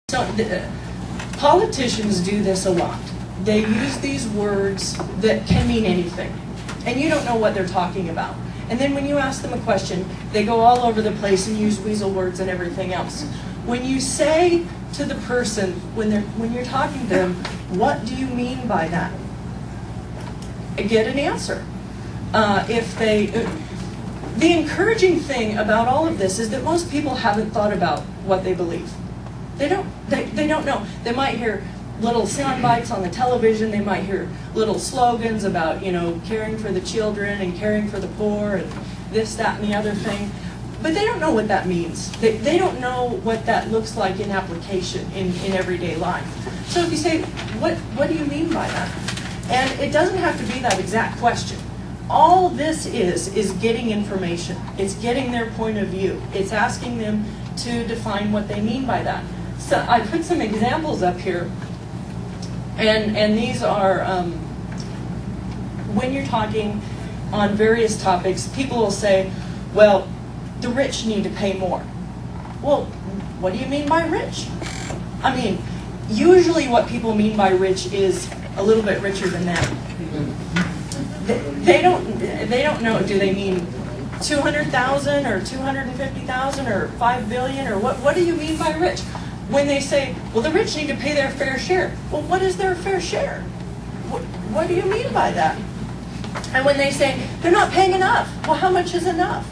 So politicians do this a lot. They use these words that can mean anything, and you don't know what they're talking about. And then when you ask them a question, they go all over the place and use weasel words and everything else. When you say to the person, when you're talking to them, what do you mean by that? Get an answer. The encouraging thing about all of this is that most people haven't thought about what they believe. They don't know. They might hear little sound bites on the television. They might hear little slogans about, caring for the children and caring for the poor and this, that, and the other thing. But they don't know what that means. They don't know what that looks like in application in everyday life. So if you say, what do you mean by that? And it doesn't have to be that exact question. All this is getting information. It's getting their point of view. It's asking them to define what they mean by that. So I put some examples up here, and these are when you're talking on various topics, people will say, well, the rich need to pay more. Well, what do you mean by rich? I mean, usually what people mean by rich is a little bit richer than them. They don't know, do they mean 200,000 or 250,000 or 5 billion, or what do you mean by rich? When they say, well, the rich need to pay their fair share. Well, what is their fair share? What do you mean by that? And when they say, they're not paying enough, well, how much is enough?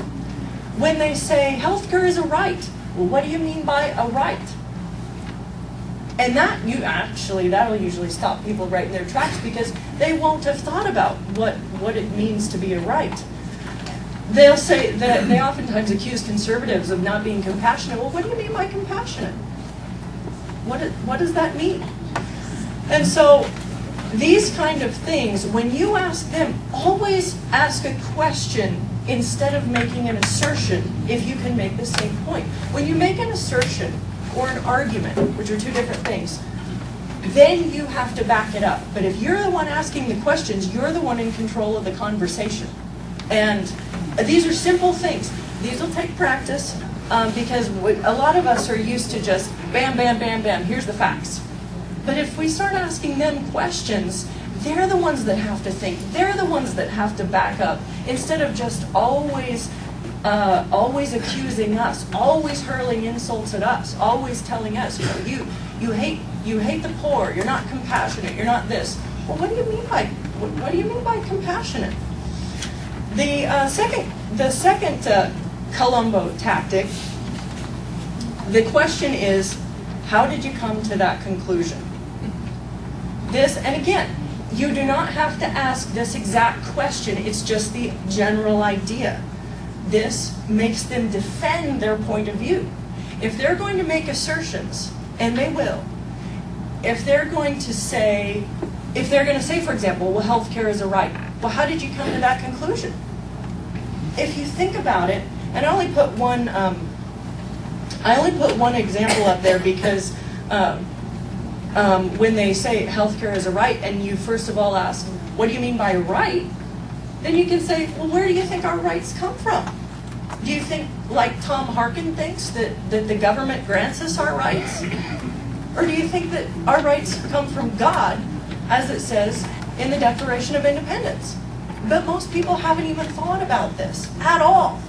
When they say, healthcare is a right, well, what do you mean by a right? And that'll usually stop people right in their tracks, because they won't have thought about what it means to be a right. They'll say that they oftentimes accuse conservatives of not being compassionate. Well, what do you mean by compassionate? What does that mean? And so these kind of things, when you ask them, always ask a question instead of making an assertion if you can make the same point. When you make an assertion or an argument, which are two different things, then you have to back it up. But if you're the one asking the questions, you're the one in control of the conversation. And these are simple things. These will take practice because a lot of us are used to just bam, bam, bam, bam, here's the facts. But if we start asking them questions, they're the ones that have to think. They're the ones that have to back up instead of just always accusing us, always hurling insults at us, always telling us, you hate the poor, you're not compassionate, you're not this. Well, what do you mean by compassionate? The second Columbo tactic, the question is, how did you come to that conclusion? And again, you do not have to ask this exact question, it's just the general idea. This makes them defend their point of view. If they're going to make assertions, and they will, if they're going to say, for example, well, healthcare is a right. Well, how did you come to that conclusion? If you think about it, and I only put one example up there because when they say healthcare is a right, and you first of all ask, what do you mean by right? Then you can say, well, where do you think our rights come from? Do you think, like Tom Harkin thinks, that the government grants us our rights? Or do you think that our rights come from God, as it says in the Declaration of Independence? But most people haven't even thought about this at all.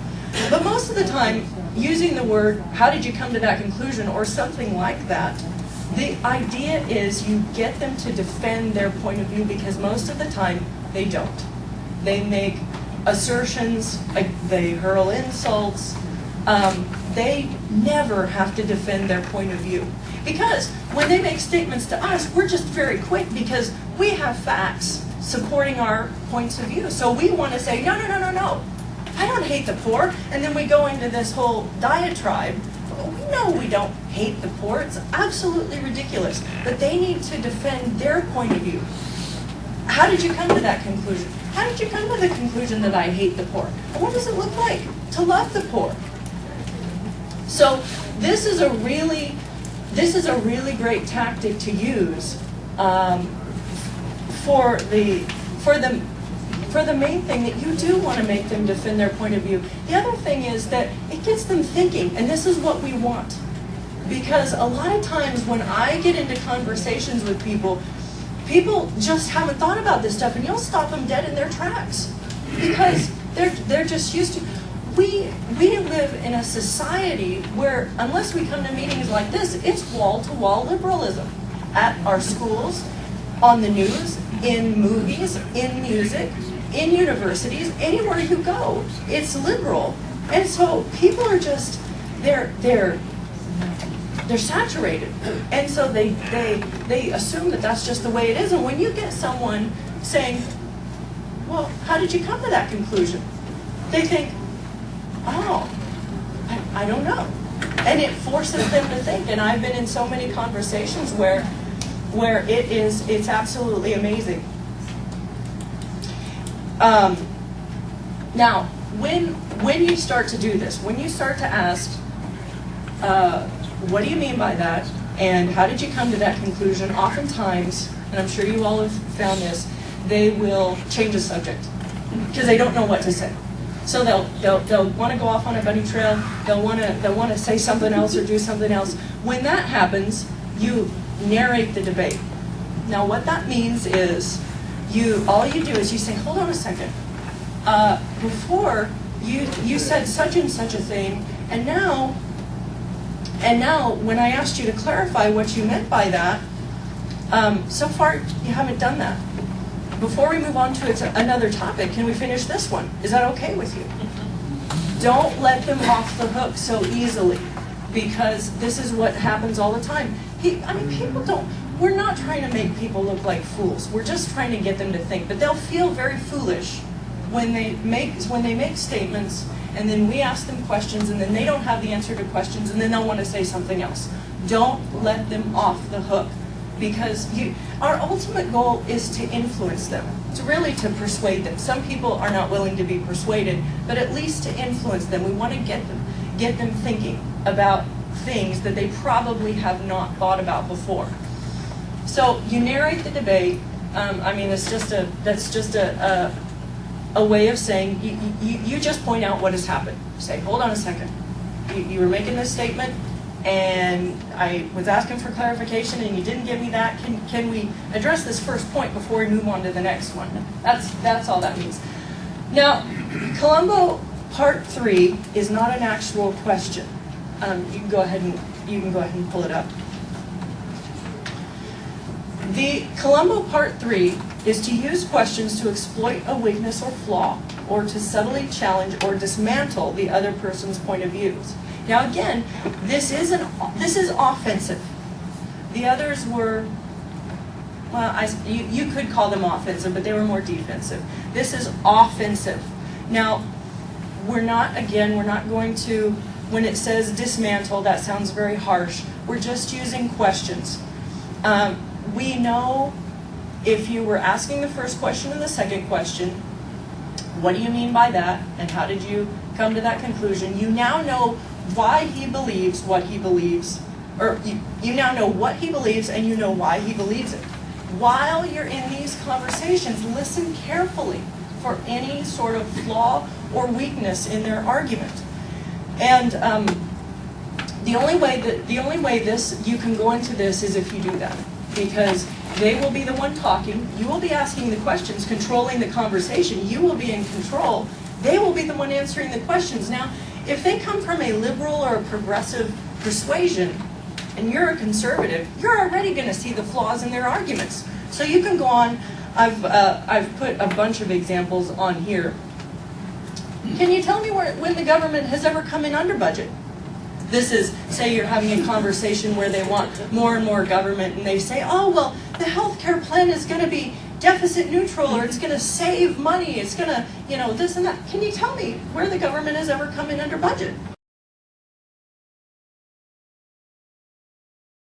But most of the time, using the word, how did you come to that conclusion, or something like that, the idea is you get them to defend their point of view, because most of the time, they don't. They make assertions, they hurl insults. They never have to defend their point of view. Because when they make statements to us, we're just very quick because we have facts supporting our points of view. So we want to say, no, I don't hate the poor. And then we go into this whole diatribe. We know we don't hate the poor. It's absolutely ridiculous. But they need to defend their point of view. How did you come to that conclusion? How did you come to the conclusion that I hate the poor? And what does it look like to love the poor? So this is a really great tactic to use for the main thing that you do want to make them defend their point of view. The other thing is that it gets them thinking, and this is what we want. Because a lot of times when I get into conversations with people, people just haven't thought about this stuff, and you'll stop them dead in their tracks because they're just used to. We live in a society where unless we come to meetings like this, it's wall-to-wall liberalism at our schools, on the news, in movies, in music, in universities, anywhere you go, it's liberal. And so people are just they're saturated, and so they assume that that's just the way it is. And when you get someone saying, well, how did you come to that conclusion? They think, oh, I don't know. And it forces them to think. And I've been in so many conversations where it's absolutely amazing. Now, when you start to do this, when you start to ask, what do you mean by that? And how did you come to that conclusion? Oftentimes, and I'm sure you all have found this, they will change the subject because they don't know what to say. So they'll want to go off on a bunny trail. They'll want to say something else or do something else. When that happens, you narrate the debate. Now, what that means is all you do is you say, hold on a second. Before you said such and such a thing, and now when I asked you to clarify what you meant by that, so far you haven't done that. Before we move on to another topic, can we finish this one? Is that okay with you? Don't let them off the hook so easily, because this is what happens all the time. People don't. We're not trying to make people look like fools. We're just trying to get them to think. But they'll feel very foolish when they make statements, and then we ask them questions, and then they don't have the answer to questions, and then they'll want to say something else. Don't let them off the hook, because our ultimate goal is to influence them. It's really to persuade them. Some people are not willing to be persuaded, but at least to influence them. We want to get them thinking about things that they probably have not thought about before. So you narrate the debate. That's just a way of saying you just point out what has happened. Say, hold on a second. You were making this statement, and I was asking for clarification, and you didn't give me that. Can we address this first point before we move on to the next one? That's all that means. Now, Colombo Part 3 is not an actual question. You can go ahead and pull it up. The Colombo Part 3 is to use questions to exploit a weakness or flaw, or to subtly challenge or dismantle the other person's point of views. Now again, this is offensive. The others were, well, you could call them offensive, but they were more defensive. This is offensive. Now, we're not going to, when it says dismantle, that sounds very harsh. We're just using questions. We know if you were asking the first question and the second question, what do you mean by that, and how did you come to that conclusion? You now know why he believes what he believes, or you now know what he believes, and you know why he believes it. While you're in these conversations, listen carefully for any sort of flaw or weakness in their argument. And the only way you can go into this is if you do that, because they will be the one talking, you will be asking the questions, controlling the conversation, you will be in control, they will be the one answering the questions. Now, if they come from a liberal or a progressive persuasion, and you're a conservative, you're already going to see the flaws in their arguments. So you can go on. I've put a bunch of examples on here. Can you tell me when the government has ever come in under budget? This is, say you're having a conversation where they want more and more government, and they say, oh, well, the healthcare plan is going to be deficit neutral, or it's going to save money, it's going to, this and that. Can you tell me where the government has ever come in under budget?